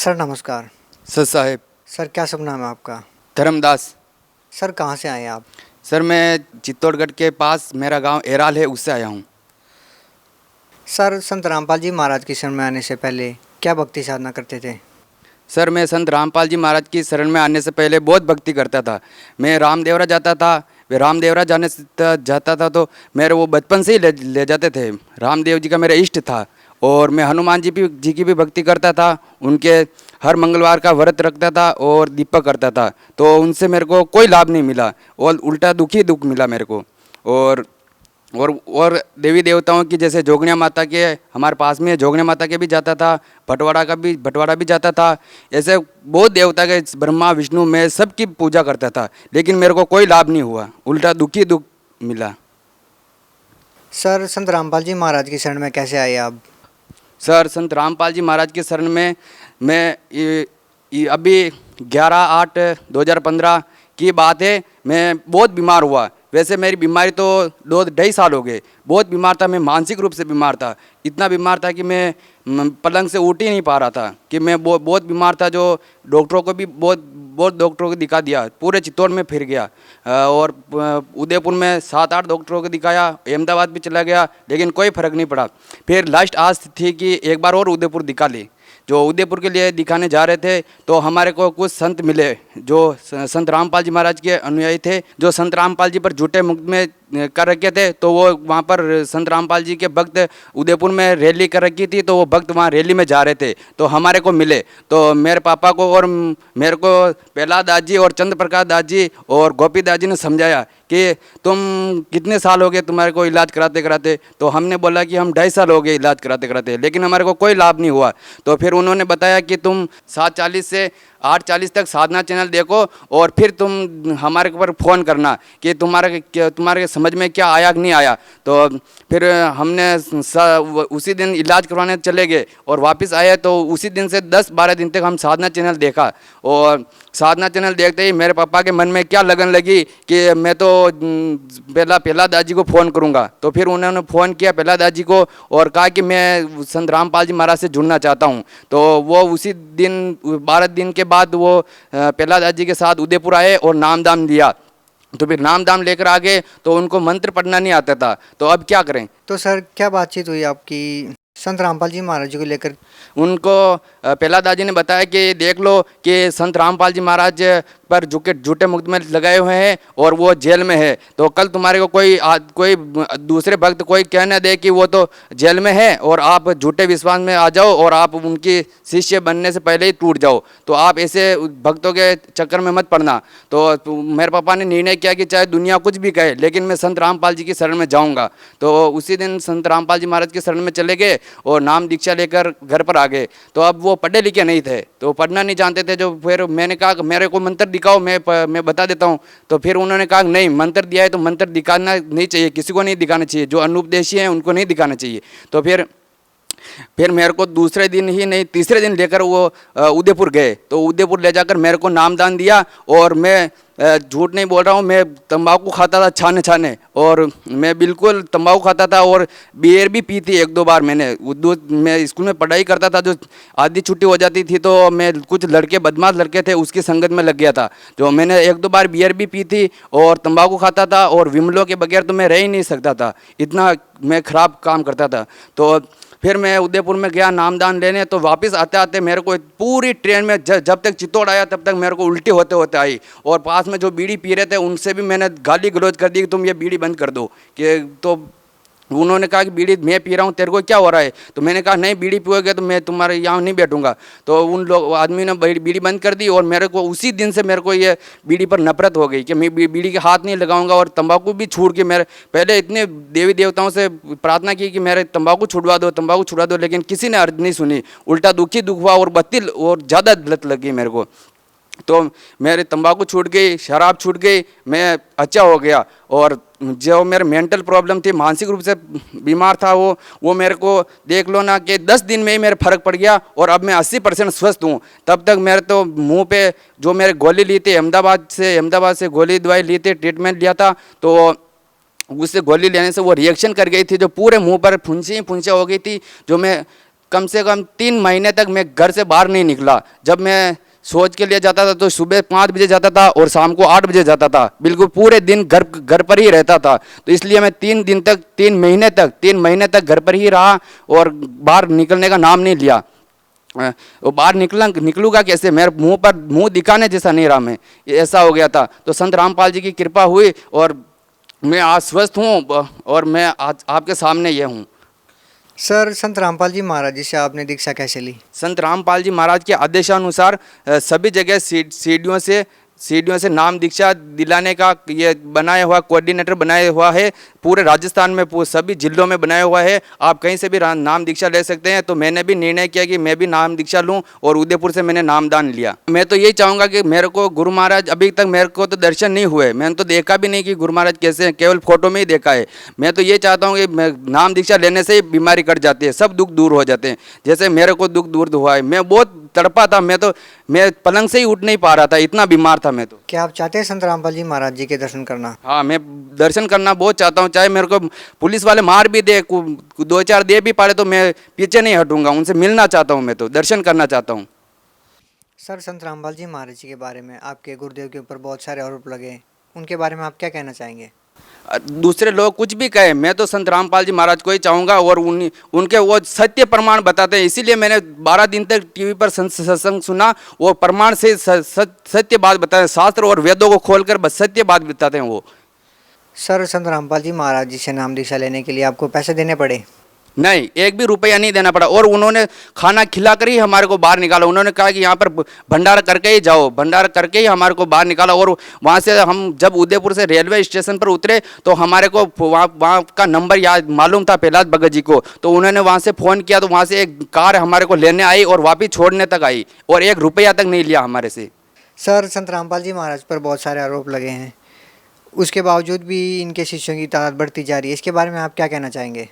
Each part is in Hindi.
सर नमस्कार। सर साहेब। सर क्या शुभ नाम है आपका? धर्मदास। सर कहाँ से आए हैं आप? सर मैं चित्तौड़गढ़ के पास मेरा गांव एराल है, उससे आया हूँ। सर संत रामपाल जी महाराज की शरण में आने से पहले क्या भक्ति साधना करते थे? सर मैं संत रामपाल जी महाराज की शरण में आने से पहले बहुत भक्ति करता था। मैं रामदेवरा जाता था। वे रामदेवरा जाता था तो मेरे वो बचपन से ही ले जाते थे। रामदेव जी का मेरा इष्ट था। और मैं हनुमान जी की भी भक्ति करता था। उनके हर मंगलवार का व्रत रखता था और दीपक करता था। तो उनसे मेरे को कोई लाभ नहीं मिला और उल्टा दुख मिला मेरे को। और देवी देवताओं की जैसे जोगनिया माता के हमारे पास में जोगनिया माता के भी जाता था, भटवाड़ा भी जाता था। ऐसे बहुत देवता के ब्रह्मा विष्णु मैं सबकी पूजा करता था, लेकिन मेरे को कोई लाभ नहीं हुआ, उल्टा दुख मिला। सर संत रामपाल जी महाराज की शरण में कैसे आए आप? सर संत रामपाल जी महाराज की शरण में मैं अभी 11/8/2015 की बात है। मैं बहुत बीमार हुआ। वैसे मेरी बीमारी तो 2-2.5 साल हो गए। बहुत बीमार था मैं, मानसिक रूप से बीमार था। इतना बीमार था कि मैं पलंग से उठ ही नहीं पा रहा था, कि मैं बहुत बीमार था। जो डॉक्टरों को भी बहुत डॉक्टरों को दिखा दिया, पूरे चित्तौड़ में फिर गया। और उदयपुर में 7-8 डॉक्टरों को दिखाया, अहमदाबाद भी चला गया, लेकिन कोई फ़र्क नहीं पड़ा। फिर लास्ट आज थी कि एक बार और उदयपुर दिखा ली। जो उदयपुर के लिए दिखाने जा रहे थे तो हमारे को कुछ संत मिले जो संत रामपाल जी महाराज के अनुयायी थे, जो संत रामपाल जी पर झूठे मुकदमे कर रखे थे। तो वो वहाँ पर संत रामपाल जी के भक्त उदयपुर में रैली कर रखी थी, तो वो भक्त वहाँ रैली में जा रहे थे तो हमारे को मिले। तो मेरे पापा को और मेरे को प्रहलाद दास जी और चंद्र प्रकाश दास जी और गोपी दास जी ने समझाया कि तुम कितने साल हो गए तुम्हारे को इलाज कराते कराते। तो हमने बोला कि हम 2.5 साल हो गए इलाज कराते कराते, लेकिन हमारे को कोई लाभ नहीं हुआ। तो फिर उन्होंने बताया कि तुम 7:40 से 8:40 तक साधना चैनल देखो और फिर तुम हमारे ऊपर फ़ोन करना कि तुम्हारे समझ में क्या आया कि नहीं आया। तो फिर हमने उसी दिन इलाज करवाने चले गए और वापस आए। तो उसी दिन से 10-12 दिन तक हम साधना चैनल देखा। और साधना चैनल देखते ही मेरे पापा के मन में क्या लगन लगी कि मैं तो पहला दादी को फ़ोन करूँगा। तो फिर उन्होंने फ़ोन किया पहला दादी को और कहा कि मैं संत रामपाल जी महाराज से जुड़ना चाहता हूँ। तो वो उसी दिन 12 दिन के बाद वो पहला दादी के साथ उदयपुर आए और नामदाम लिया। तो फिर नामदाम लेकर आ गए तो उनको मंत्र पढ़ना नहीं आता था। तो अब क्या करें? तो सर क्या बातचीत हुई आपकी संत रामपाल जी महाराज जी को लेकर? उनको पहला दादी ने बताया कि देख लो कि संत रामपाल जी महाराज पर झूठे मुकदमे लगाए हुए हैं और वो जेल में है। तो कल तुम्हारे को कोई दूसरे भक्त कोई कह न दे कि वो तो जेल में है और आप झूठे विश्वास में आ जाओ और आप उनकी शिष्य बनने से पहले ही टूट जाओ। तो आप ऐसे भक्तों के चक्कर में मत पड़ना। तो मेरे पापा ने निर्णय किया कि चाहे दुनिया कुछ भी कहे, लेकिन मैं संत रामपाल जी की शरण में जाऊँगा। तो उसी दिन संत रामपाल जी महाराज की शरण में चले गए और नाम दीक्षा लेकर घर पर आ गए। तो अब वो पढ़े लिखे नहीं थे, तो पढ़ना नहीं जानते थे। जो फिर मैंने कहा मेरे को मंत्र दिखाओ, मैं बता देता हूँ। तो फिर उन्होंने कहा नहीं, मंत्र दिया है तो मंत्र दिखाना नहीं चाहिए, किसी को नहीं दिखाना चाहिए, जो अनुपदेशी हैं उनको नहीं दिखाना चाहिए। तो फिर मेरे को दूसरे दिन ही नहीं तीसरे दिन लेकर वो उदयपुर गए। तो उदयपुर ले जाकर मेरे को नामदान दिया और मैं झूठ नहीं बोल रहा हूँ, मैं तंबाकू खाता था छाने और मैं बिल्कुल तंबाकू खाता था और बियर भी पी थी 1-2 बार मैंने। मैं स्कूल में पढ़ाई करता था, जो आधी छुट्टी हो जाती थी तो मैं कुछ बदमाश लड़के थे उसकी संगत में लग गया था। जो मैंने 1-2 बार बियर भी पी थी और तंबाकू खाता था और विमलो के बगैर तो मैं रह ही नहीं सकता था, इतना मैं ख़राब काम करता था। तो फिर मैं उदयपुर में गया नामदान लेने। तो वापस आते आते मेरे को पूरी ट्रेन में जब तक चित्तौड़ आया तब तक मेरे को उल्टी होते होते आई। और पास में जो बीड़ी पी रहे थे उनसे भी मैंने गाली गलौज कर दी कि तुम ये बीड़ी बंद कर दो। कि तो उन्होंने कहा कि बीड़ी मैं पी रहा हूँ, तेरे को क्या हो रहा है? तो मैंने कहा नहीं, बीड़ी पियोगे तो मैं तुम्हारे यहाँ नहीं बैठूंगा। तो उन लोग आदमी ने बीड़ी बंद कर दी और मेरे को उसी दिन से मेरे को ये बीड़ी पर नफरत हो गई कि मैं बीड़ी के हाथ नहीं लगाऊंगा। और तंबाकू भी छूट के मेरे पहले इतने देवी देवताओं से प्रार्थना की कि मेरे तंबाकू छुड़वा दो, लेकिन किसी ने अर्ज नहीं सुनी। उल्टा दुखी दुख हुआ और बत्ती और ज़्यादा लत लग गई मेरे को। तो मेरे तंबाकू छूट गई, शराब छूट गई, मैं अच्छा हो गया। और जो मेरे मेंटल प्रॉब्लम थी, मानसिक रूप से बीमार था, वो मेरे को देख लो ना कि 10 दिन में ही मेरे फ़र्क पड़ गया और अब मैं 80% स्वस्थ हूँ। तब तक मेरे तो मुंह पे जो मेरे गोली ली थी अहमदाबाद से गोली दवाई ली थी, ट्रीटमेंट लिया था, तो उससे गोली लेने से वो रिएक्शन कर गई थी, जो पूरे मुंह पर फुंसी हो गई थी। जो मैं कम से कम 3 महीने तक मैं घर से बाहर नहीं निकला। जब मैं सोच के लिए जाता था तो सुबह 5 बजे जाता था और शाम को 8 बजे जाता था। बिल्कुल पूरे दिन घर पर ही रहता था। तो इसलिए मैं 3 महीने तक घर पर ही रहा और बाहर निकलने का नाम नहीं लिया। वो बाहर निकलूंगा कैसे? मेरे मुंह दिखाने जैसा नहीं रहा मैं, ऐसा हो गया था। तो संत रामपाल जी की कृपा हुई और मैं आज स्वस्थ हूँ और मैं आज आपके सामने ये हूँ। सर, संत रामपाल जी महाराज जी से आपने दीक्षा कैसे ली? संत रामपाल जी महाराज के आदेशानुसार सभी जगह सीढ़ियों से नाम दीक्षा दिलाने का ये बनाया हुआ कोऑर्डिनेटर बनाया हुआ है। पूरे राजस्थान में सभी जिलों में बनाया हुआ है। आप कहीं से भी नाम दीक्षा ले सकते हैं। तो मैंने भी निर्णय किया कि मैं भी नाम दीक्षा लूं और उदयपुर से मैंने नामदान लिया। मैं तो यही चाहूँगा कि मेरे को गुरु महाराज, अभी तक मेरे को तो दर्शन नहीं हुए, मैंने तो देखा भी नहीं कि गुरु महाराज कैसे हैं, केवल फोटो में ही देखा है। मैं तो ये चाहता हूँ कि नाम दीक्षा लेने से ही बीमारी कट जाती है, सब दुख दूर हो जाते हैं। जैसे मेरे को दुख दूर हुआ है, मैं बहुत तड़पा था, मैं पलंग से ही उठ नहीं पा रहा था, इतना बीमार था मैं तो। क्या आप चाहते हैं संत रामपाल जी महाराज जी के दर्शन करना? हाँ, मैं दर्शन करना बहुत चाहता हूँ। चाहे मेरे को पुलिस वाले मार भी दे, 2-4 दे भी पाए, तो मैं पीछे नहीं हटूंगा। उनसे मिलना चाहता हूँ, मैं तो दर्शन करना चाहता हूँ। सर, संत रामपाल जी महाराज जी के बारे में आपके गुरुदेव के ऊपर बहुत सारे आरोप लगे, उनके बारे में आप क्या कहना चाहेंगे? दूसरे लोग कुछ भी कहे, मैं तो संत रामपाल जी महाराज को ही चाहूँगा और उनके वो सत्य प्रमाण बताते हैं। इसीलिए मैंने 12 दिन तक टीवी पर सत्संग सुना। वो प्रमाण से सत्य बात बताते हैं, शास्त्र और वेदों को खोलकर बस सत्य बात बताते हैं वो। सर, संत रामपाल जी महाराज जी से नाम दीक्षा लेने के लिए आपको पैसे देने पड़े? नहीं, एक भी रुपया नहीं देना पड़ा और उन्होंने खाना खिलाकर ही हमारे को बाहर निकाला। उन्होंने कहा कि यहाँ पर भंडारा करके ही जाओ, भंडारा करके ही हमारे को बाहर निकाला। और वहाँ से हम जब उदयपुर से रेलवे स्टेशन पर उतरे तो हमारे को वहाँ का नंबर याद मालूम था प्रहलाद भगत जी को। तो उन्होंने वहाँ से फ़ोन किया तो वहाँ से एक कार हमारे को लेने आई और वापिस छोड़ने तक आई और 1 रुपया तक नहीं लिया हमारे से। सर, संत रामपाल जी महाराज पर बहुत सारे आरोप लगे हैं, उसके बावजूद भी इनके शिष्यों की तादाद बढ़ती जा रही है, इसके बारे में आप क्या कहना चाहेंगे?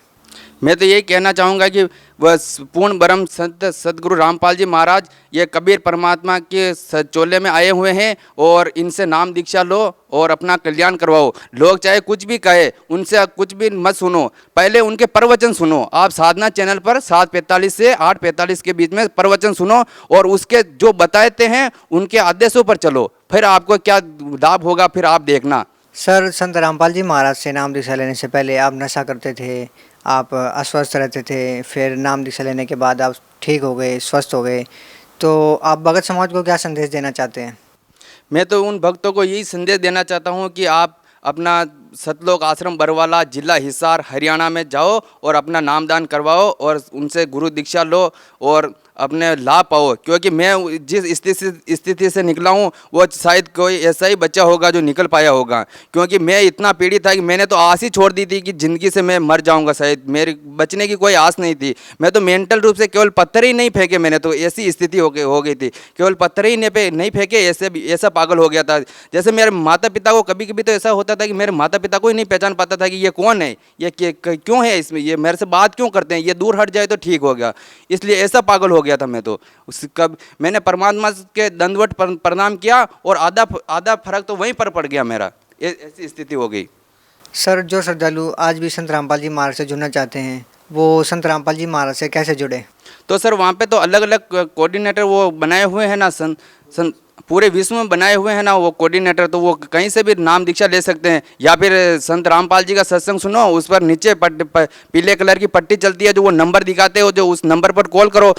मैं तो यही कहना चाहूँगा कि वह पूर्ण ब्रह्म संत सदगुरु रामपाल जी महाराज ये कबीर परमात्मा के चोले में आए हुए हैं और इनसे नाम दीक्षा लो और अपना कल्याण करवाओ। लोग चाहे कुछ भी कहे, उनसे कुछ भी मत सुनो, पहले उनके प्रवचन सुनो। आप साधना चैनल पर 7:45 से 8:45 के बीच में प्रवचन सुनो और उसके जो बताते हैं उनके आदेशों पर चलो, फिर आपको क्या लाभ होगा फिर आप देखना। सर, संत रामपाल जी महाराज से नाम दीक्षा लेने से पहले आप नशा करते थे, आप अस्वस्थ रहते थे, फिर नाम दीक्षा लेने के बाद आप ठीक हो गए, स्वस्थ हो गए, तो आप भगत समाज को क्या संदेश देना चाहते हैं? मैं तो उन भक्तों को यही संदेश देना चाहता हूँ कि आप अपना सतलोक आश्रम बरवाला, जिला हिसार, हरियाणा में जाओ और अपना नामदान करवाओ और उनसे गुरु दीक्षा लो और अपने लाभ पाओ। क्योंकि मैं जिस स्थिति से निकला हूँ वो शायद कोई ऐसा ही बच्चा होगा जो निकल पाया होगा। क्योंकि मैं इतना पीड़ित था कि मैंने तो आस ही छोड़ दी थी कि ज़िंदगी से मैं मर जाऊँगा, शायद मेरे बचने की कोई आस नहीं थी। मैं तो मेंटल रूप से केवल पत्थर ही नहीं फेंके, मैंने तो ऐसी स्थिति हो गई थी, केवल पत्थर ही नहीं फेंके, ऐसा पागल हो गया था। जैसे मेरे माता पिता को कभी कभी तो ऐसा होता था कि मेरे माता पिता को ही नहीं पहचान पाता था कि ये कौन है, ये क्यों है इसमें, ये मेरे से बात क्यों करते हैं, ये दूर हट जाए तो ठीक हो गया। इसलिए ऐसा पागल हो गया था मैं तो। कब मैंने परमात्मा के दंडवत प्रणाम किया और आधा फर्क तो वहीं पर पड़ गया मेरा, ऐसी स्थिति हो गई। सर, जो श्रद्धालु आज भी संत रामपाल जी महाराज से जुड़ना चाहते हैं वो संत रामपाल जी महाराज से कैसे जुड़े? तो सर वहाँ पे तो अलग अलग कोऑर्डिनेटर वो बनाए हुए हैं ना, पूरे विश्व में बनाए हुए हैं ना वो कोऑर्डिनेटर, तो वो कहीं से भी नाम दीक्षा ले सकते हैं। या फिर संत रामपाल जी का सत्संग सुनो, उस पर नीचे पीले कलर की पट्टी चलती है, जो वो नंबर दिखाते हो, जो उस नंबर पर कॉल करो